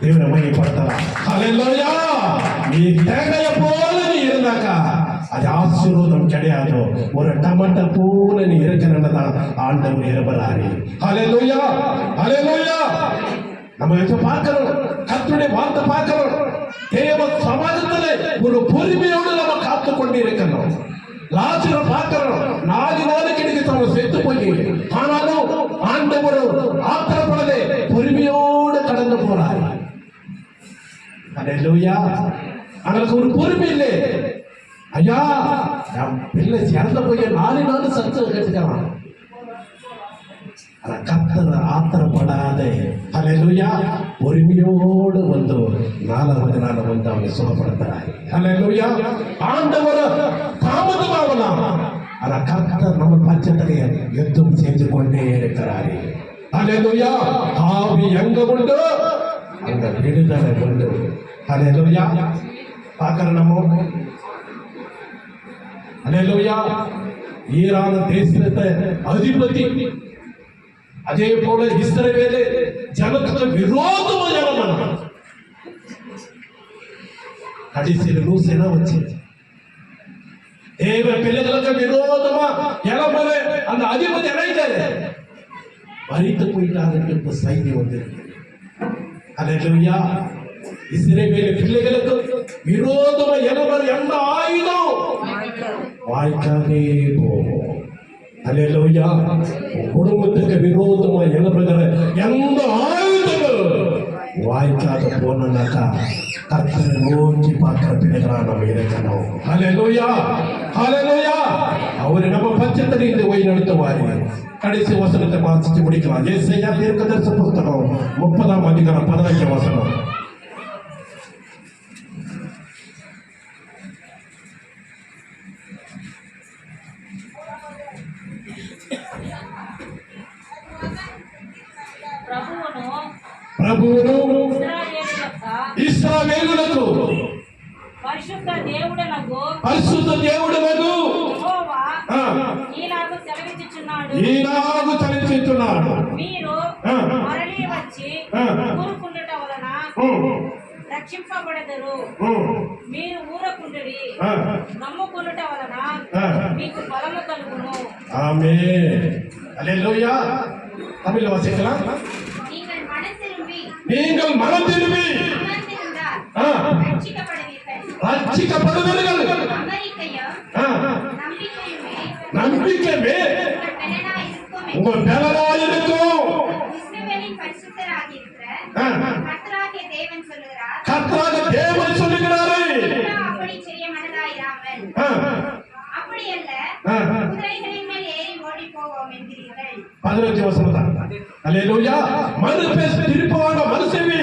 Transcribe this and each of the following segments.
தேவனை மையப்படுத்தலாம். ஹல்லேலூயா. நீ தேங்காய போல நீ இருந்தாக்கா அது ஆசீர்வாதம் கிடையாது. ஒரு டமாட்டோ போல நீ இருக்கணும்னுதான் ஆண்டவர் விரும்புறாரு. ஹல்லேலூயா, ஹல்லேலூயா. நம்ம இதை பார்க்கிறோம், கர்த்தருடைய வார்த்தை பார்க்கிறோம். தேவ சமாஜத்திலே ஒரு பொறுமையோடு நம்ம காத்து கொண்டு இருக்கணும். லாசரை பார்க்கிறோம், 4 நாளைக்கு அவன் செத்து போய், ஆனாலும் ஆண்டவர் ஆத்திரப்படலே, பொறுமையோடு கடந்து போறார். ஹல்லேலூயா. அவனுக்கு ஒரு பொறுமை இல்லை. ஐயா நம் பிள்ளை இறந்த போய் 4 நாள் சத்தம் கேட்டுக்கிறான். கர்த்தர் ஆத்திரப்படாத ஹல்லேலூயா பொறுமையோடு வந்து 4வது நாள் வந்து அவனை சுகப்படுத்துறாரு. ஹல்லேலூயா. ஆண்டவர் தாமதமாகலாம், ஆனா கர்த்தர் நம்ம பட்சத்திலே யுத்தம் செஞ்சு கொண்டே இருக்கிறாரு. ஹல்லேலூயா. ஆவி எங்க உண்டு அங்க விடுதலை உண்டு. ஹல்லேலூயா. பார்க்கிறோம் நம்ம. ஹல்லேலூயா. ஈரான் தேசத்தை அதிபதி, அதே போல இஸ்ரவேல் ஜனத்துக்கு விரோதமா ஜனம் கடைசியில் லூசேனா வச்சு தேவ பிள்ளைகளுக்கு விரோதமா இளமல அந்த அதிபதி இணைந்தாரு, மறித்து போயிட்டாரு செய்தி வந்திருக்கு. ஹல்லேலூயா. இஸ்ரவேல் பிள்ளைகளுக்கு விரோதமா இளமல எந்த ஆயுதம் வாய்க்காமே போகும். ஹல்லேலூயா. குடும்பத்துக்கு விரோதமா எழுப்புகிற எந்த ஆயுதங்கள் வாய்க்காத போனாக்கா கர்த்தரை நோக்கி பார்க்கிற பிள்ளைகளா நம்ம இருக்கணும். ஹல்லேலூயா, ஹல்லேலூயா. அவரு நம்ம பட்சத்தில் இந்த வழி நடத்துவாரு. கடைசி வசனத்தை வாசித்து முடிக்கலாம். ஏசாயா தீர்க்கதரிசி புத்தகம் 30ஆம் அதிகாரம் 15ஆம் வசனம். ప్రభువును ఇశ్రాయేలులకు పరిశుద్ధ దేవుడనగు యెహోవా ఈలాగు సెలవిచ్చుచున్నాడు. మీరు మరలి వచ్చి ఊరుకుండుట వలన రక్షింపబడెదరు. మీరు ఊరకుండుడి, నమ్ముకొనుట వలన మీకు బలము కలుగును. ఆమేన్. హల్లెలూయా. தமிழ் வாசிக்கலாம். நீங்கள் மனம் திரும்பி ரட்சிக்கப்படுவீர்கள். நம்பிக்கையுமே உங்கள் பலனாயிருக்கும். கர்த்தராகிய தேவன் சொல்லுகிறாரே, அப்படி செய்ய மனதாயிராமல் அப்படி அல்ல குதிரைகளின் மேல் ஏறி ஓடி போவோம் என்கிறீர்கள். 15 வசனம் தான். ஹல்லேலூயா. மறு பேச திருப்பவாங்க, மனுஷவி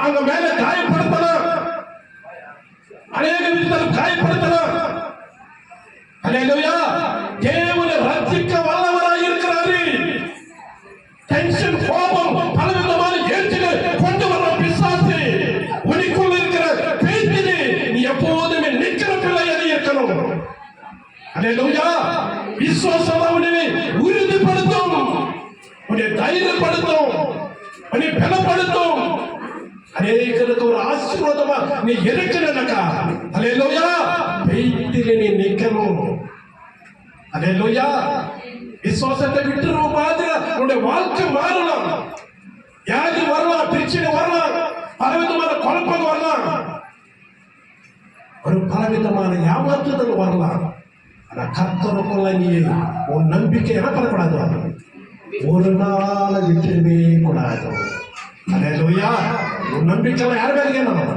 அங்க மேல காயப்படுத்தலாம், அநேக விதத்தில் காயப்படுத்தலாம். ஹல்லேலூயா. தேவனை ரட்சிக்க வல்லவராய் இருக்கிறாரு. டென்ஷன், கோபம், பலவிதமான ஏற்றுகள் கொண்டு வர பிசாசு உனக்குள்ள இருக்கிற பேச்சிலே நீ எப்போதுமே நிற்கிற பிள்ளையாக இருக்கணும். ஹல்லேலூயா. விசுவாசம் உன்னை உறுதிப்படுத்தும், உன்னை தைரியப்படுத்தும், உன்னை பலப்படுத்தும். அநேகருக்கு ஒரு ஆசீர்வாதமா நீ இருக்கணும்னாக்கா ஹல்லேலூயா பெய்திலே நீ நிற்கணும். ஹல்லேலூயா. விசுவாசத்தை விட்டுருவோம் மாதிரி உன்னுடைய வாழ்க்கை மாறலாம். வியாதி வரலாம், பிரச்சனை வரலாம், பலவிதமான குழப்பம் வரலாம், ஒரு பலவிதமான ஏமாற்றுதல் வரலாம். ஆனா கர்த்தருக்குள்ள நீ உன் நம்பிக்கை என்ன பண்ணக்கூடாது, ஒரு நாள் விட்டுவே கூடாது. ஹல்லேலூயா. உன் நம்பிக்கை யார் மேல இருக்கணும்?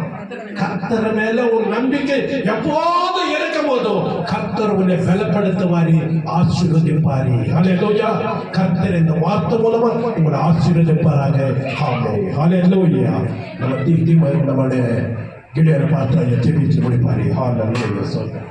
கர்த்தர் மேல ஒரு நம்பிக்கை எப்போது இருக்கும் போதோ கர்த்தர் உன்னை பலப்படுத்துவாரி, ஆசீர்வதிப்பாரி. ஹல்லேலூயா. கர்த்தர் இந்த வார்த்தை மூலமா உங்களை ஆசீர்வதிப்பாராக. ஆமென். ஹல்லேலூயா. நம்ம தீர்த்தி நம்மளுடைய கிடியரை பார்த்து ஜெபிச்சு முடிப்பாரி. ஹல்லேலூயா. சொல்றேன்.